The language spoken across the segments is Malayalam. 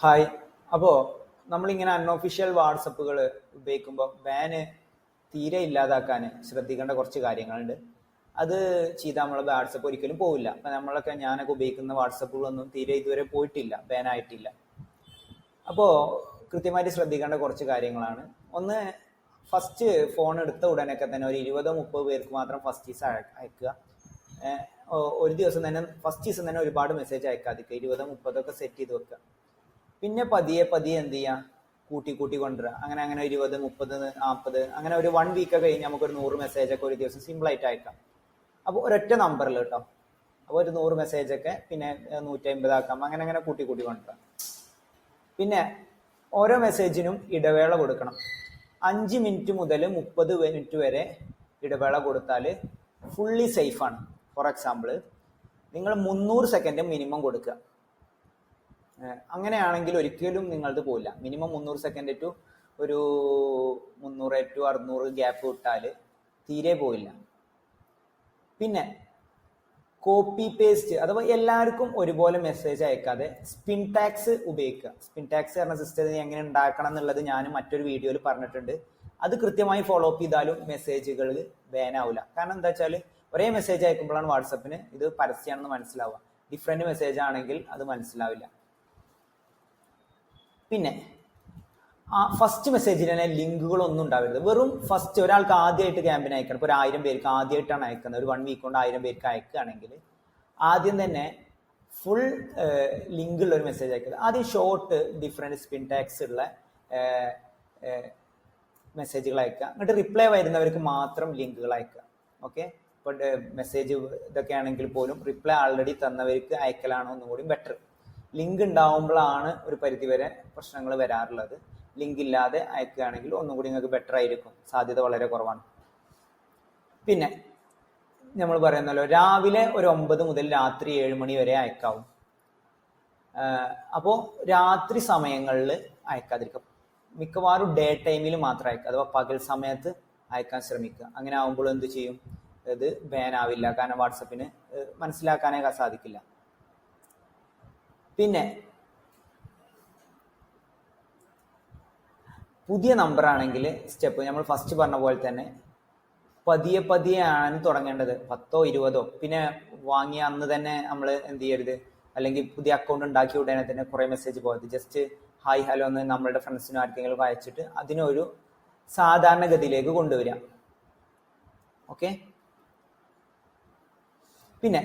ഹായ്. അപ്പോൾ നമ്മളിങ്ങനെ അൺഒഫീഷ്യൽ വാട്സപ്പുകൾ ഉപയോഗിക്കുമ്പോൾ ബാന് തീരെ ഇല്ലാതാക്കാൻ ശ്രദ്ധിക്കേണ്ട കുറച്ച് കാര്യങ്ങളുണ്ട്. അത് ചെയ്താൽ നമ്മളെ വാട്സപ്പ് ഒരിക്കലും പോവില്ല. അപ്പം ഞാനൊക്കെ ഉപയോഗിക്കുന്ന വാട്സപ്പുകളൊന്നും തീരെ ഇതുവരെ പോയിട്ടില്ല, ബാനായിട്ടില്ല. അപ്പോൾ കൃത്യമായിട്ട് ശ്രദ്ധിക്കേണ്ട കുറച്ച് കാര്യങ്ങളാണ്. ഒന്ന്, ഫസ്റ്റ് ഫോൺ എടുത്ത ഉടനൊക്കെ തന്നെ ഒരു 20-30 പേർക്ക് മാത്രം ഫസ്റ്റ് ദിവസം അയക്കുക. ഒരു ദിവസം തന്നെ ഫസ്റ്റ് ദിവസം തന്നെ ഒരുപാട് മെസ്സേജ് അയക്കാതിരിക്കുക. 20-30 സെറ്റ് ചെയ്ത് വെക്കുക. പിന്നെ പതിയെ പതിയെ എന്ത് ചെയ്യുക, കൂട്ടി കൊണ്ടുവരിക. അങ്ങനെ 20-30-40 അങ്ങനെ ഒരു 1 വീക്ക് കഴിഞ്ഞ് നമുക്കൊരു 100 മെസ്സേജൊക്കെ ഒരു ദിവസം സിമ്പിളായിട്ട് അയക്കാം. അപ്പോൾ ഒരൊറ്റ നമ്പറിൽ കേട്ടോ. അപ്പോൾ ഒരു 100 മെസ്സേജൊക്കെ പിന്നെ 150 ആക്കാം. അങ്ങനെ കൂട്ടി കൊണ്ടുവരാം. പിന്നെ ഓരോ മെസ്സേജിനും ഇടവേള കൊടുക്കണം. 5 മിനിറ്റ് മുതൽ 30 മിനിറ്റ് വരെ ഇടവേള കൊടുത്താൽ ഫുള്ളി സേഫാണ്. ഫോർ എക്സാമ്പിൾ, നിങ്ങൾ 300 സെക്കൻഡ് മിനിമം കൊടുക്കുക. അങ്ങനെയാണെങ്കിൽ ഒരിക്കലും നിങ്ങളത് പോയില്ല. മിനിമം 300 സെക്കൻഡ് ടു ഒരു 300 to 600 ഗ്യാപ്പ് വിട്ടാൽ തീരെ പോയില്ല. പിന്നെ കോപ്പി പേസ്റ്റ് അഥവാ എല്ലാവർക്കും ഒരുപോലെ മെസ്സേജ് അയക്കാതെ സ്പിൻ ടാഗ്സ് ഉപയോഗിക്കുക. സ്പിൻ ടാഗ്സ് പറഞ്ഞ സിസ്റ്റം എങ്ങനെ ഉണ്ടാക്കണം എന്നുള്ളത് ഞാൻ മറ്റൊരു വീഡിയോയിൽ പറഞ്ഞിട്ടുണ്ട്. അത് കൃത്യമായി ഫോളോ അപ്പ് ചെയ്താലും മെസ്സേജുകൾ ബാൻ ആവില്ല. കാരണം എന്താ വെച്ചാൽ ഒരേ മെസ്സേജ് അയക്കുമ്പോഴാണ് വാട്സപ്പിന് ഇത് പരസ്യമാണെന്ന് മനസ്സിലാവുക. ഡിഫറെന്റ് മെസ്സേജ് ആണെങ്കിൽ അത് മനസ്സിലാവില്ല. പിന്നെ ഫസ്റ്റ് മെസ്സേജിൽ തന്നെ ലിങ്കുകളൊന്നും ഉണ്ടാവരുത്. വെറും ഫസ്റ്റ് ഒരാൾക്ക് ആദ്യമായിട്ട് ക്യാമ്പിന് അയക്കണം. ഇപ്പോൾ ഒരു 1000 പേർക്ക് ആദ്യമായിട്ടാണ് അയക്കുന്നത്, ഒരു 1 വീക്ക് കൊണ്ട് 1000 പേർക്ക് അയക്കുകയാണെങ്കിൽ ആദ്യം തന്നെ ഫുൾ ലിങ്ക് ഉള്ള ഒരു മെസ്സേജ് അയക്കുക. ആദ്യം ഷോർട്ട് ഡിഫറെന്റ് സ്പിൻ ടാഗ്സ് ഉള്ള മെസ്സേജുകൾ അയക്കുക. എന്നിട്ട് റിപ്ലൈ വരുന്നവർക്ക് മാത്രം ലിങ്കുകൾ അയക്കുക. ഓക്കെ. ഇപ്പോൾ മെസ്സേജ് ഇതൊക്കെ ആണെങ്കിൽ പോലും റിപ്ലൈ ആൾറെഡി തന്നവർക്ക് അയക്കലാണോ ഒന്നും കൂടി ബെറ്റർ. ലിങ്ക് ഉണ്ടാവുമ്പോഴാണ് ഒരു പരിധിവരെ പ്രശ്നങ്ങൾ വരാറുള്ളത്. ലിങ്ക് ഇല്ലാതെ അയക്കുകയാണെങ്കിൽ ഒന്നും കൂടി നിങ്ങൾക്ക് ബെറ്റർ ആയിരിക്കും. സാധ്യത വളരെ കുറവാണ്. പിന്നെ നമ്മൾ പറയുന്നല്ലോ, രാവിലെ ഒരു 9 മുതൽ രാത്രി 7 മണി വരെ അയക്കാവും. അപ്പോൾ രാത്രി സമയങ്ങളിൽ അയക്കാതിരിക്കും. മിക്കവാറും ഡേ ടൈമിൽ മാത്രം അയക്കുക, അഥവാ പകൽ സമയത്ത് അയക്കാൻ ശ്രമിക്കുക. അങ്ങനെ ആകുമ്പോൾ എന്ത് ചെയ്യും, ഇത് ബാൻ ആവില്ല. കാരണം വാട്സപ്പിന് മനസ്സിലാക്കാനേ സാധിക്കില്ല. പിന്നെ പുതിയ നമ്പർ ആണെങ്കിൽ സ്റ്റെപ്പ് നമ്മൾ ഫസ്റ്റ് പറഞ്ഞ പോലെ തന്നെ പതിയെ ആണ് തുടങ്ങേണ്ടത്. 10 20 പിന്നെ വാങ്ങിയ അന്ന് തന്നെ നമ്മൾ എന്ത് ചെയ്യരുത്. അല്ലെങ്കിൽ പുതിയ അക്കൗണ്ട് ഉണ്ടാക്കിയ ഉടനെ തന്നെ കുറെ മെസ്സേജ് പോകരുത്. ജസ്റ്റ് ഹായ് ഹലോ എന്ന് നമ്മളുടെ ഫ്രണ്ട്സിനും ആർക്കെങ്കിലും അയച്ചിട്ട് അതിനൊരു സാധാരണഗതിയിലേക്ക് കൊണ്ടുവരിക. ഓക്കെ. പിന്നെ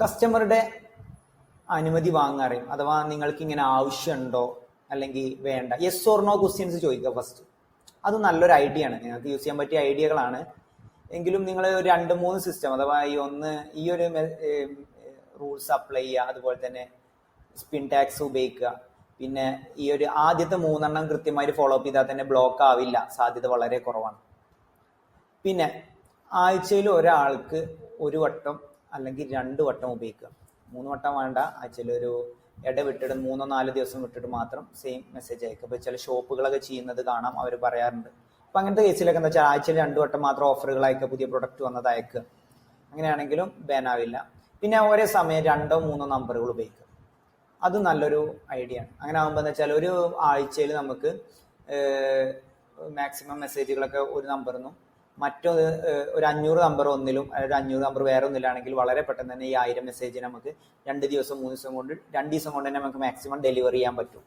കസ്റ്റമറുടെ അനുമതി വാങ്ങാറിയും, അഥവാ നിങ്ങൾക്ക് ഇങ്ങനെ ആവശ്യമുണ്ടോ അല്ലെങ്കിൽ വേണ്ട, യെസ് ഓർ നോ ക്വസ്റ്റ്യൻസ് ചോദിക്കുക ഫസ്റ്റ്. അത് നല്ലൊരു ഐഡിയ ആണ്, നിങ്ങൾക്ക് യൂസ് ചെയ്യാൻ പറ്റിയ ഐഡിയകളാണ്. എങ്കിലും നിങ്ങൾ ഒരു 2-3 സിസ്റ്റം, അഥവാ ഈ ഒരു റൂൾസ് അപ്ലൈ ചെയ്യുക. അതുപോലെ തന്നെ സ്പിൻ ടാഗ്സ് ഉപയോഗിക്കുക. പിന്നെ ഈ ഒരു ആദ്യത്തെ 3 കൃത്യമായിട്ട് ഫോളോ അപ്പ് ചെയ്താൽ തന്നെ ബ്ലോക്ക് ആവില്ല, സാധ്യത വളരെ കുറവാണ്. പിന്നെ ആഴ്ചയിൽ ഒരാൾക്ക് 1 വട്ടം അല്ലെങ്കിൽ 2 വട്ടം ഉപയോഗിക്കുക. 3 വട്ടം വേണ്ട. ആഴ്ചയിൽ ഒരു ഇടവിട്ടിട്ട് 3-4 ദിവസം വിട്ടിട്ട് മാത്രം സെയിം മെസ്സേജ് അയക്കുക. ഇപ്പോൾ ചില ഷോപ്പുകളൊക്കെ ചെയ്യുന്നത് കാണാം, അവർ പറയാറുണ്ട്. അപ്പം അങ്ങനത്തെ കേസിലൊക്കെ എന്താ വെച്ചാൽ ആഴ്ചയിൽ 2 വട്ടം മാത്രം ഓഫറുകൾ അയക്കുക, പുതിയ പ്രൊഡക്റ്റ് വന്നത് അയക്കുക. അങ്ങനെയാണെങ്കിലും ബാൻ ആവില്ല. പിന്നെ ഒരേ സമയം 2-3 നമ്പറുകൾ ഉപയോഗിക്കുക. അത് നല്ലൊരു ഐഡിയ ആണ്. അങ്ങനെ ആകുമ്പോൾ എന്താ വെച്ചാൽ ഒരു ആഴ്ചയിൽ നമുക്ക് മാക്സിമം മെസ്സേജുകളൊക്കെ ഒരു നമ്പറിന്നും മറ്റൊരു 500 നമ്പർ ഒന്നിലും, ഒരു 500 നമ്പർ വേറെ ഒന്നിലാണെങ്കിൽ വളരെ പെട്ടെന്ന് തന്നെ ഈ 1000 മെസ്സേജ് നമുക്ക് 2 ദിവസം 3 ദിവസം കൊണ്ട് തന്നെ നമുക്ക് മാക്സിമം ഡെലിവറി ചെയ്യാൻ പറ്റും.